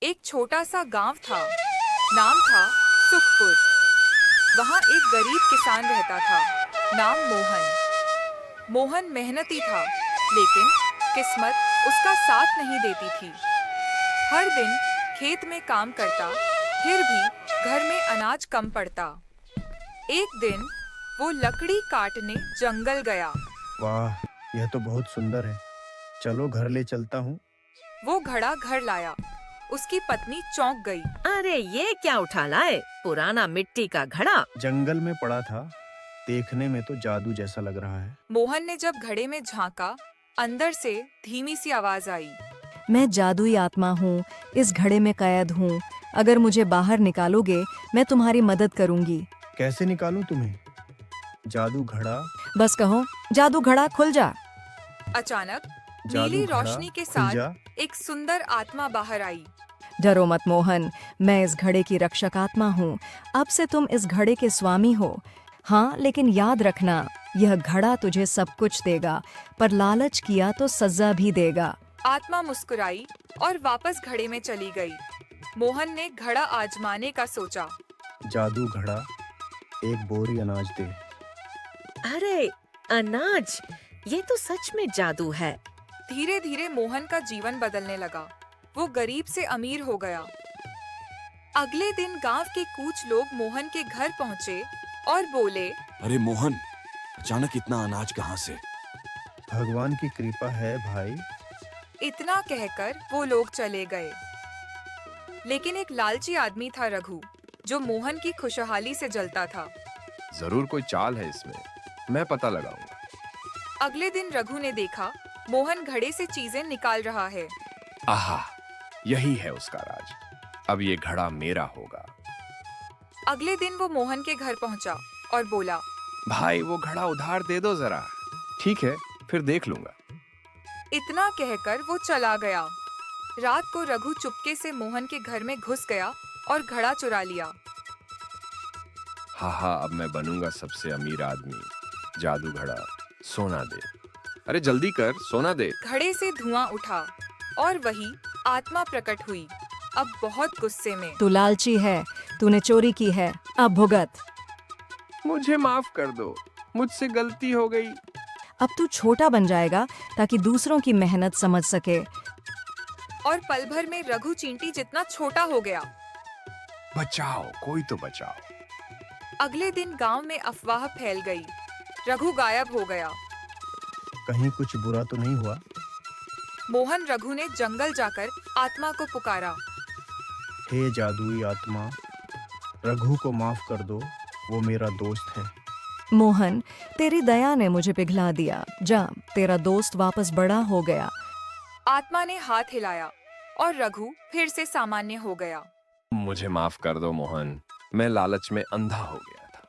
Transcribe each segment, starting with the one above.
एक छोटा सा गांव था। नाम था सुखपुर। वहाँ एक गरीब किसान रहता था, नाम मोहन। मोहन मेहनती था, लेकिन किस्मत उसका साथ नहीं देती थी। हर दिन खेत में काम करता, फिर भी घर में अनाज कम पड़ता। एक दिन वो लकड़ी काटने जंगल गया। वाह, यह तो बहुत सुंदर है। चलो घर ले चलता हूँ। वो घड़ा घर लाया। उसकी पत्नी चौंक गई। अरे ये क्या उठा लाए? पुराना मिट्टी का घड़ा। जंगल में पड़ा था, देखने में तो जादू जैसा लग रहा है। मोहन ने जब घड़े में झांका, अंदर से धीमी सी आवाज आई। मैं जादुई आत्मा हूँ, इस घड़े में कैद हूँ। अगर मुझे बाहर निकालोगे, मैं तुम्हारी मदद करूंगी। कैसे निकालूं तुम्हें? जादू घड़ा, बस कहो, जादू घड़ा खुल जा। अचानक जादू नीली घड़ा, रोशनी के खुल साथ जा। एक सुंदर आत्मा बाहर आई। डरो मत मोहन, मैं इस घड़े की रक्षक आत्मा हूँ। अब से तुम इस घड़े के स्वामी हो। हाँ, लेकिन याद रखना, यह घड़ा तुझे सब कुछ देगा, पर लालच किया तो सजा भी देगा। आत्मा मुस्कुराई और वापस घड़े में चली गई। मोहन ने घड़ा आजमाने का सोचा। जादू घड़ा, एक बोरी अनाज दे। अरे अनाज, ये तो सच में जादू है। धीरे धीरे मोहन का जीवन बदलने लगा। वो गरीब से अमीर हो गया। अगले दिन गांव के कुछ लोग मोहन के घर पहुंचे और बोले, अरे मोहन, अचानक इतना अनाज कहाँ से? भगवान की कृपा है भाई। इतना कहकर वो लोग चले गए। लेकिन एक लालची आदमी था रघु, जो मोहन की खुशहाली से जलता था। जरूर कोई चाल है इसमें, मैं पता लगाऊंगा। अगले दिन रघु ने देखा मोहन घड़े से चीजें निकाल रहा है। आहा, यही है उसका राज। अब ये घड़ा मेरा होगा। अगले दिन वो मोहन के घर पहुंचा और बोला, भाई वो घड़ा उधार दे दो जरा। ठीक है, फिर देख लूंगा। इतना कहकर वो चला गया। रात को रघु चुपके से मोहन के घर में घुस गया और घड़ा चुरा लिया। हाँ, अब मैं बनूंगा सबसे अमीर आदमी। जादू घड़ा, सोना दे। अरे जल्दी कर, सोना दे। घड़े से धुआं उठा और वही आत्मा प्रकट हुई, अब बहुत गुस्से में। तू लालची है, तूने चोरी की है, अब भुगत। मुझे माफ कर दो, मुझसे गलती हो गई। अब तू छोटा बन जाएगा ताकि दूसरों की मेहनत समझ सके। और पल भर में रघु चींटी जितना छोटा हो गया। बचाओ, कोई तो बचाओ। अगले दिन गांव में अफवाह फैल गई। रघु गायब हो गया। कहीं कुछ बुरा तो नहीं हुआ? मोहन रघु ने जंगल जाकर आत्मा को पुकारा। हे जादुई आत्मा, रघु को माफ कर दो, वो मेरा दोस्त है। मोहन, तेरी दया ने मुझे पिघला दिया। जा, तेरा दोस्त वापस बड़ा हो गया। आत्मा ने हाथ हिलाया और रघु फिर से सामान्य हो गया। मुझे माफ कर दो मोहन, मैं लालच में अंधा हो गया था।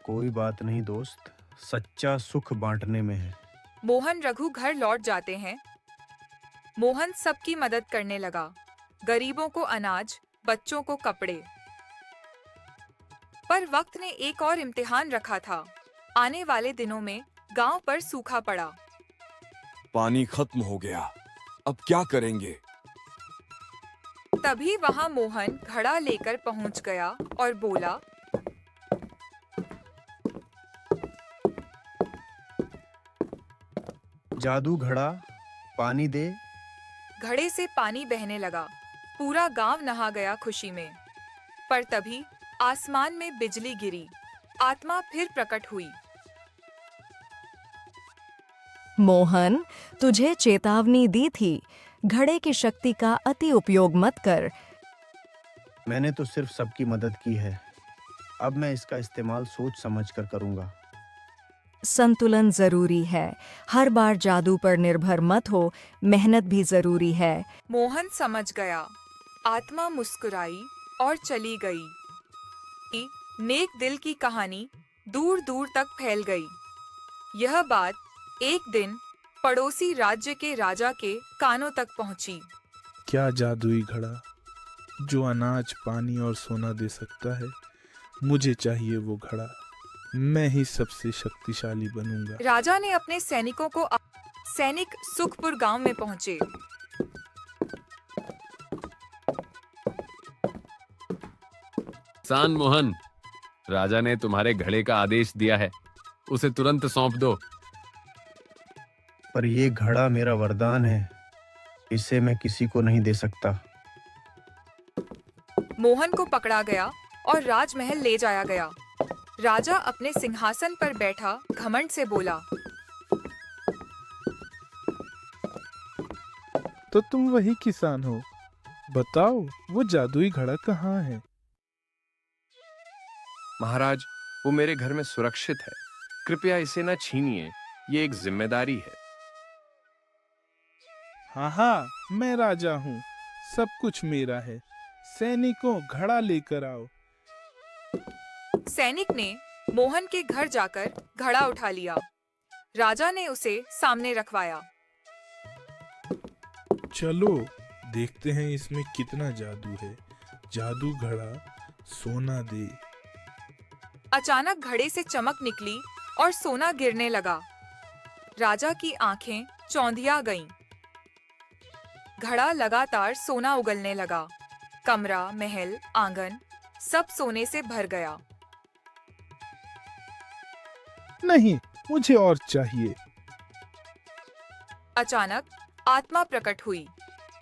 कोई बात नहीं दोस्त, सच्चा सुख बांटने में है। मोहन रघु घर लौट जाते हैं। मोहन सबकी मदद करने लगा, गरीबों को अनाज, बच्चों को कपड़े। पर वक्त ने एक और इम्तिहान रखा था। आने वाले दिनों में गांव पर सूखा पड़ा। पानी खत्म हो गया, अब क्या करेंगे? तभी वहां मोहन घड़ा लेकर पहुंच गया और बोला, जादू घड़ा, पानी दे। घड़े से पानी बहने लगा। पूरा गांव नहा गया खुशी में। पर तभी आसमान में बिजली गिरी। आत्मा फिर प्रकट हुई। मोहन, तुझे चेतावनी दी थी, घड़े की शक्ति का अति उपयोग मत कर। मैंने तो सिर्फ सबकी मदद की है। अब मैं इसका इस्तेमाल सोच समझ कर करूंगा। संतुलन जरूरी है। हर बार जादू पर निर्भर मत हो, मेहनत भी जरूरी है। मोहन समझ गया। आत्मा मुस्कुराई और चली गई। नेक दिल की कहानी दूर दूर तक फैल गई। यह बात एक दिन पड़ोसी राज्य के राजा के कानों तक पहुंची। क्या जादुई घड़ा जो अनाज, पानी और सोना दे सकता है? मुझे चाहिए वो घड़ा। मैं ही सबसे शक्तिशाली बनूंगा। राजा ने अपने सैनिकों को सैनिक सुखपुर गांव में पहुंचे। एहसान मोहन, राजा ने तुम्हारे घड़े का आदेश दिया है, उसे तुरंत सौंप दो। पर ये घड़ा मेरा वरदान है, इसे मैं किसी को नहीं दे सकता। मोहन को पकड़ा गया और राजमहल ले जाया गया। राजा अपने सिंहासन पर बैठा घमंड से बोला, तो तुम वही किसान हो, बताओ वो जादुई घड़ा कहाँ है? महाराज, वो मेरे घर में सुरक्षित है, कृपया इसे न छीनिए, ये एक जिम्मेदारी है। हाँ हाँ, मैं राजा हूँ, सब कुछ मेरा है। सैनिकों, घड़ा लेकर आओ। सैनिक ने मोहन के घर जाकर घड़ा उठा लिया। राजा ने उसे सामने रखवाया। चलो देखते हैं इसमें कितना जादू है। जादू घड़ा, सोना दे। अचानक घड़े से चमक निकली और सोना गिरने लगा। राजा की आंखें चौंधिया गईं। घड़ा लगातार सोना उगलने लगा। कमरा, महल, आंगन सब सोने से भर गया। नहीं, मुझे और चाहिए। अचानक आत्मा प्रकट हुई,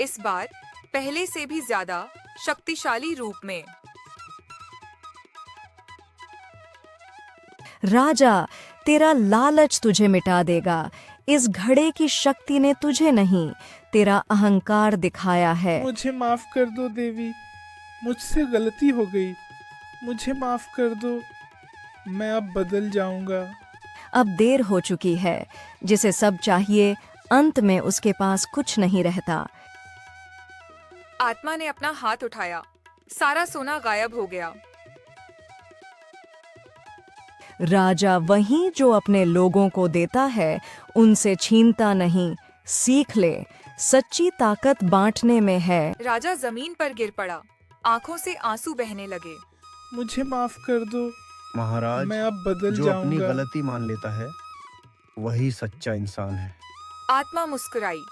इस बार पहले से भी ज्यादा शक्तिशाली रूप में। राजा, तेरा लालच तुझे मिटा देगा। इस घड़े की शक्ति ने तुझे नहीं, तेरा अहंकार दिखाया है। मुझे माफ कर दो देवी, मुझसे गलती हो गई, मुझे माफ कर दो, मैं अब बदल जाऊंगा। अब देर हो चुकी है। जिसे सब चाहिए, अंत में उसके पास कुछ नहीं रहता। आत्मा ने अपना हाथ उठाया, सारा सोना गायब हो गया। राजा वही जो अपने लोगों को देता है, उनसे छीनता नहीं। सीख ले, सच्ची ताकत बांटने में है। राजा जमीन पर गिर पड़ा, आंखों से आंसू बहने लगे। मुझे माफ कर दो, महाराज, मैं अब बदल जो अपनी जाऊंगा। गलती मान लेता है वही सच्चा इंसान है। आत्मा मुस्कुराई,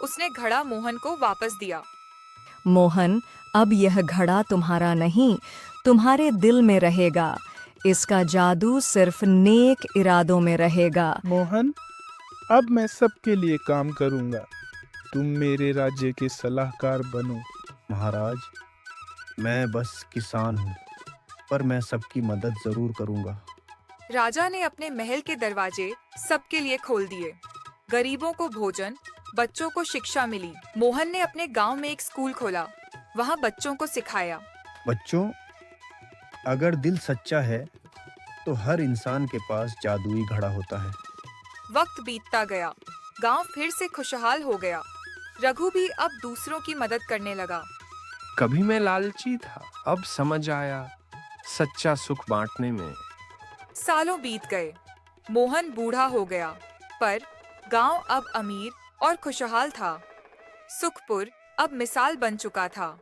उसने घड़ा मोहन को वापस दिया। मोहन, अब यह घड़ा तुम्हारा नहीं, तुम्हारे दिल में रहेगा। इसका जादू सिर्फ नेक इरादों में रहेगा। मोहन, अब मैं सबके लिए काम करूंगा। तुम मेरे राज्य के सलाहकार बनो। महाराज, मैं बस किसान हूँ, पर मैं सबकी मदद जरूर करूँगा। राजा ने अपने महल के दरवाजे सबके लिए खोल दिए। गरीबों को भोजन, बच्चों को शिक्षा मिली। मोहन ने अपने गांव में एक स्कूल खोला, वहां बच्चों को सिखाया। बच्चों, अगर दिल सच्चा है तो हर इंसान के पास जादुई घड़ा होता है। वक्त बीतता गया, गांव फिर से खुशहाल हो गया। रघु भी अब दूसरों की मदद करने लगा। कभी मैं लालची था, अब समझ आया सच्चा सुख बांटने में। सालों बीत गए, मोहन बूढ़ा हो गया, पर गांव अब अमीर और खुशहाल था। सुखपुर अब मिसाल बन चुका था।